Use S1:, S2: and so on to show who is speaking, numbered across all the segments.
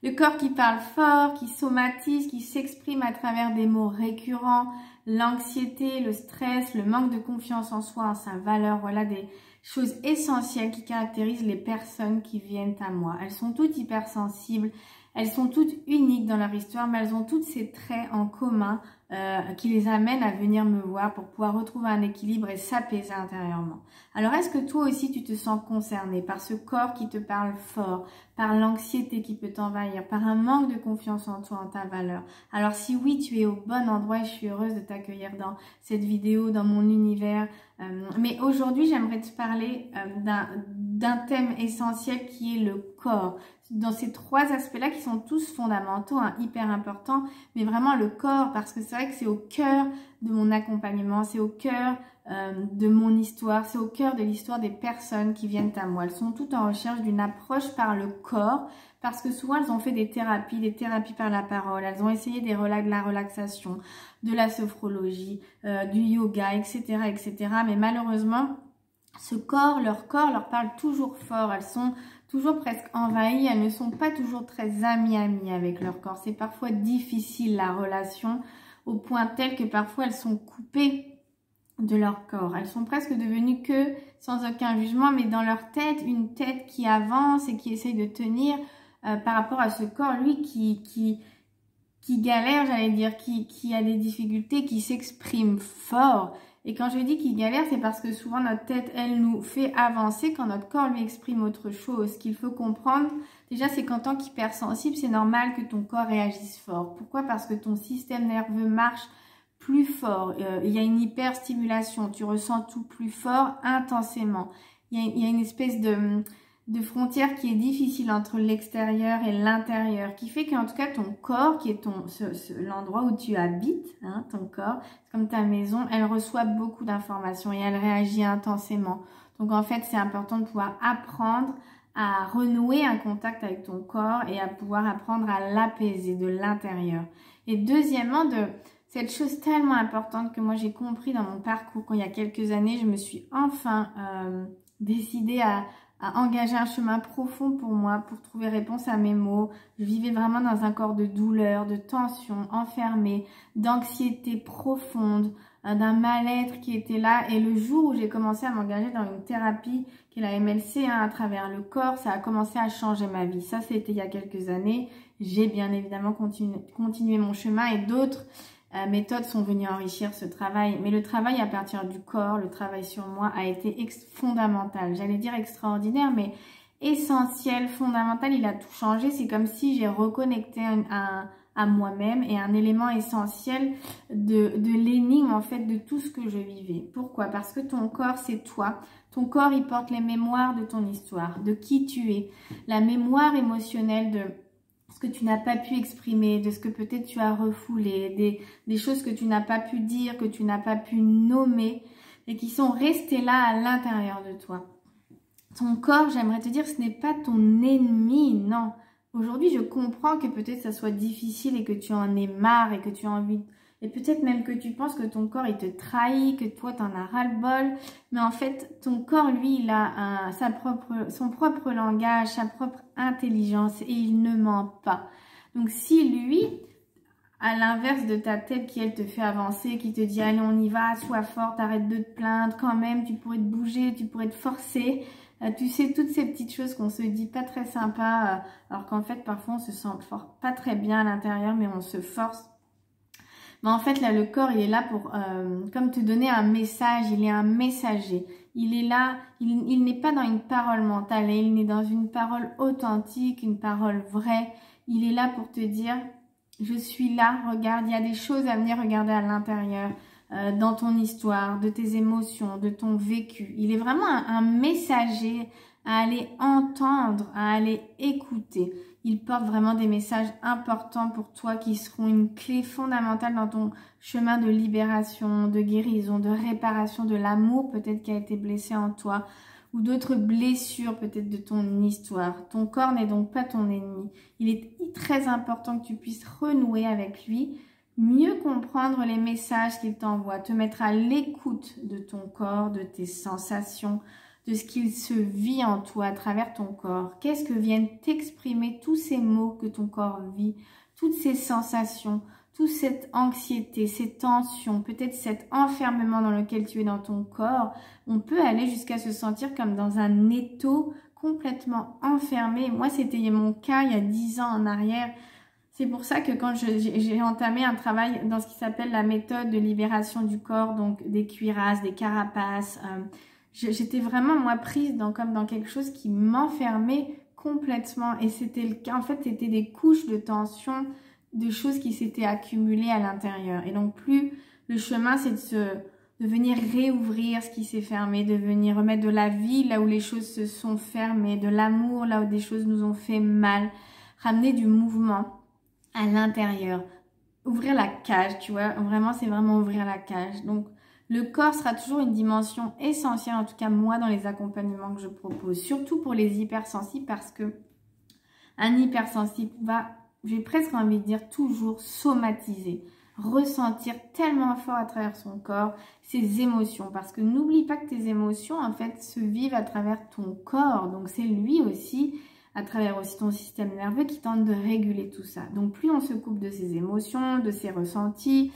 S1: Le corps qui parle fort, qui somatise, qui s'exprime à travers des mots récurrents, l'anxiété, le stress, le manque de confiance en soi, en sa valeur, voilà des choses essentielles qui caractérisent les personnes qui viennent à moi. Elles sont toutes hypersensibles, elles sont toutes uniques dans leur histoire, mais elles ont toutes ces traits en commun qui les amènent à venir me voir pour pouvoir retrouver un équilibre et s'apaiser intérieurement. Alors, est-ce que toi aussi tu te sens concerné par ce corps qui te parle fort, par l'anxiété qui peut t'envahir, par un manque de confiance en toi, en ta valeur? Alors, si oui, tu es au bon endroit et je suis heureuse de t'accueillir dans cette vidéo, dans mon univers. Mais aujourd'hui, j'aimerais te parler d'un thème essentiel qui est le corps. Dans ces trois aspects-là qui sont tous fondamentaux, hein, hyper importants, mais vraiment le corps, parce que c'est vrai que c'est au cœur de mon accompagnement, c'est au cœur de mon histoire, c'est au cœur de l'histoire des personnes qui viennent à moi. Elles sont toutes en recherche d'une approche par le corps, parce que souvent elles ont fait des thérapies par la parole, elles ont essayé de la relaxation, de la sophrologie, du yoga, etc., etc. Mais malheureusement, leur corps leur parle toujours fort, elles sont toujours presque envahies, elles ne sont pas toujours très amies avec leur corps. C'est parfois difficile la relation au point tel que parfois elles sont coupées de leur corps. Elles sont presque devenues que, sans aucun jugement, mais dans leur tête, une tête qui avance et qui essaye de tenir par rapport à ce corps, lui, qui galère, j'allais dire, qui a des difficultés, qui s'exprime fort. Et quand je dis qu'il galère, c'est parce que souvent notre tête, elle nous fait avancer quand notre corps lui exprime autre chose. Ce qu'il faut comprendre, déjà, c'est qu'en tant qu'hypersensible, c'est normal que ton corps réagisse fort. Pourquoi? Parce que ton système nerveux marche plus fort. Il y a une hyperstimulation. Tu ressens tout plus fort, intensément. Il y a une espèce de frontière qui est difficile entre l'extérieur et l'intérieur, qui fait qu'en tout cas ton corps, qui est l'endroit où tu habites, hein, ton corps, c'est comme ta maison, elle reçoit beaucoup d'informations et elle réagit intensément. Donc en fait, c'est important de pouvoir apprendre à renouer un contact avec ton corps et à pouvoir apprendre à l'apaiser de l'intérieur. Et deuxièmement, cette chose tellement importante que moi j'ai compris dans mon parcours quand il y a quelques années, je me suis enfin décidée à engager un chemin profond pour moi, pour trouver réponse à mes maux. Je vivais vraiment dans un corps de douleur, de tension, enfermé, d'anxiété profonde, d'un mal-être qui était là. Et le jour où j'ai commencé à m'engager dans une thérapie qui est la MLC, hein, à travers le corps, ça a commencé à changer ma vie. Ça, c'était il y a quelques années. J'ai bien évidemment continué mon chemin et d'autres méthodes sont venues enrichir ce travail. Mais le travail à partir du corps, le travail sur moi a été fondamental. J'allais dire extraordinaire, mais essentiel, fondamental. Il a tout changé. C'est comme si j'ai reconnecté à moi-même et un élément essentiel de l'énigme, en fait, de tout ce que je vivais. Pourquoi? Parce que ton corps, c'est toi. Ton corps, il porte les mémoires de ton histoire, de qui tu es. La mémoire émotionnelle de ce que tu n'as pas pu exprimer, de ce que peut-être tu as refoulé, des choses que tu n'as pas pu dire, que tu n'as pas pu nommer et qui sont restées là à l'intérieur de toi. Ton corps, j'aimerais te dire, ce n'est pas ton ennemi, non. Aujourd'hui, je comprends que peut-être ça soit difficile et que tu en aies marre et que tu as envie... Et peut-être même que tu penses que ton corps, il te trahit, que toi, tu en as ras-le-bol. Mais en fait, ton corps, lui, il a son propre langage, sa propre intelligence et il ne ment pas. Donc, si lui, à l'inverse de ta tête qui, elle, te fait avancer, qui te dit « Allez, on y va, sois forte, arrête de te plaindre, quand même, tu pourrais te bouger, tu pourrais te forcer. » Tu sais, toutes ces petites choses qu'on se dit pas très sympa, alors qu'en fait, parfois, on se sent pas très bien à l'intérieur, mais on se force. Mais en fait, là, le corps, il est là pour comme te donner un message. Il est un messager. Il est là, il n'est pas dans une parole mentale, il est dans une parole authentique, une parole vraie. Il est là pour te dire, je suis là, regarde, il y a des choses à venir regarder à l'intérieur, dans ton histoire, de tes émotions, de ton vécu. Il est vraiment un messager à aller entendre, à aller écouter. Il porte vraiment des messages importants pour toi qui seront une clé fondamentale dans ton chemin de libération, de guérison, de réparation de l'amour peut-être qui a été blessé en toi ou d'autres blessures peut-être de ton histoire. Ton corps n'est donc pas ton ennemi. Il est très important que tu puisses renouer avec lui, mieux comprendre les messages qu'il t'envoie, te mettre à l'écoute de ton corps, de tes sensations, de ce qu'il se vit en toi à travers ton corps. Qu'est-ce que viennent t'exprimer tous ces mots que ton corps vit, toutes ces sensations, toute cette anxiété, ces tensions, peut-être cet enfermement dans lequel tu es dans ton corps. On peut aller jusqu'à se sentir comme dans un étau complètement enfermé. Moi, c'était mon cas il y a 10 ans en arrière. C'est pour ça que quand j'ai entamé un travail dans ce qui s'appelle la méthode de libération du corps, donc des cuirasses, des carapaces, j'étais vraiment, moi, prise comme dans quelque chose qui m'enfermait complètement. Et c'était le cas, en fait, c'était des couches de tension, de choses qui s'étaient accumulées à l'intérieur. Et donc, plus le chemin, c'est de venir réouvrir ce qui s'est fermé, de venir remettre de la vie là où les choses se sont fermées, de l'amour là où des choses nous ont fait mal, ramener du mouvement à l'intérieur, ouvrir la cage, tu vois, vraiment, c'est vraiment ouvrir la cage. Donc, le corps sera toujours une dimension essentielle, en tout cas moi, dans les accompagnements que je propose, surtout pour les hypersensibles, parce que un hypersensible va, j'ai presque envie de dire, toujours somatiser, ressentir tellement fort à travers son corps ses émotions, parce que n'oublie pas que tes émotions, en fait, se vivent à travers ton corps, donc c'est lui aussi, à travers aussi ton système nerveux qui tente de réguler tout ça. Donc plus on se coupe de ses émotions, de ses ressentis,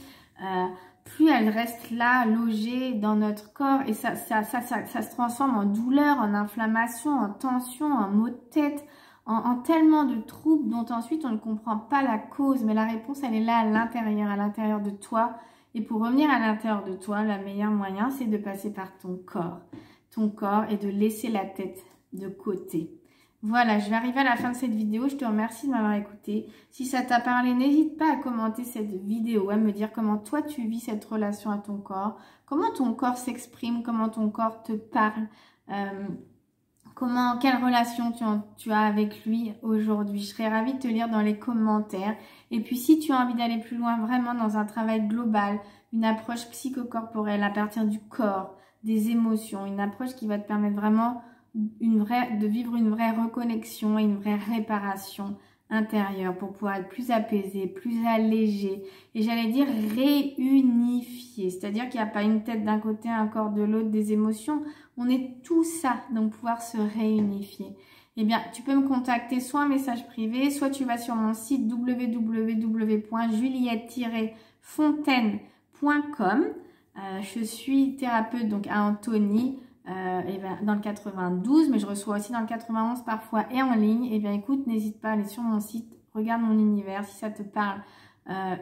S1: plus elles restent là, logées dans notre corps, et ça se transforme en douleur, en inflammation, en tension, en maux de tête, en tellement de troubles dont ensuite on ne comprend pas la cause, mais la réponse elle est là à l'intérieur de toi. Et pour revenir à l'intérieur de toi, le meilleur moyen c'est de passer par ton corps et de laisser la tête de côté. Voilà, je vais arriver à la fin de cette vidéo. Je te remercie de m'avoir écouté. Si ça t'a parlé, n'hésite pas à commenter cette vidéo, à me dire comment toi tu vis cette relation à ton corps, comment ton corps s'exprime, comment ton corps te parle, quelle relation tu as avec lui aujourd'hui. Je serais ravie de te lire dans les commentaires. Et puis si tu as envie d'aller plus loin vraiment dans un travail global, une approche psychocorporelle à partir du corps, des émotions, une approche qui va te permettre vraiment de vivre une vraie reconnexion et une vraie réparation intérieure pour pouvoir être plus apaisé, plus allégé et j'allais dire réunifié. C'est-à-dire qu'il n'y a pas une tête d'un côté, un corps de l'autre, des émotions. On est tout ça, donc pouvoir se réunifier. Eh bien, tu peux me contacter soit en message privé, soit tu vas sur mon site www.juliette-fontaine.com. Je suis thérapeute donc à Antony. Dans le 92, mais je reçois aussi dans le 91 parfois et en ligne. Et bien écoute, n'hésite pas à aller sur mon site, regarde mon univers si ça te parle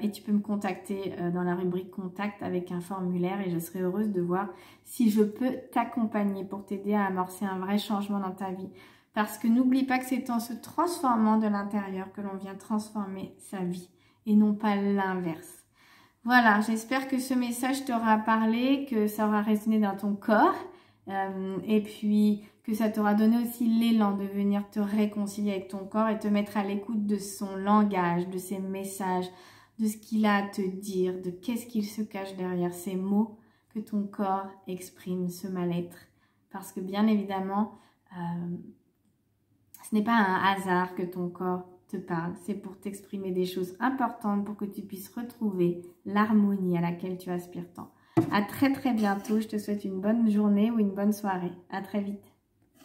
S1: et tu peux me contacter dans la rubrique contact avec un formulaire et je serai heureuse de voir si je peux t'accompagner pour t'aider à amorcer un vrai changement dans ta vie. Parce que n'oublie pas que c'est en se transformant de l'intérieur que l'on vient transformer sa vie et non pas l'inverse. Voilà, j'espère que ce message t'aura parlé, que ça aura résonné dans ton corps. Et puis que ça t'aura donné aussi l'élan de venir te réconcilier avec ton corps et te mettre à l'écoute de son langage, de ses messages, de ce qu'il a à te dire, de qu'est-ce qu'il se cache derrière ces mots que ton corps exprime, ce mal-être. Parce que bien évidemment, ce n'est pas un hasard que ton corps te parle, c'est pour t'exprimer des choses importantes pour que tu puisses retrouver l'harmonie à laquelle tu aspires tant. À très très bientôt, je te souhaite une bonne journée ou une bonne soirée. À très vite.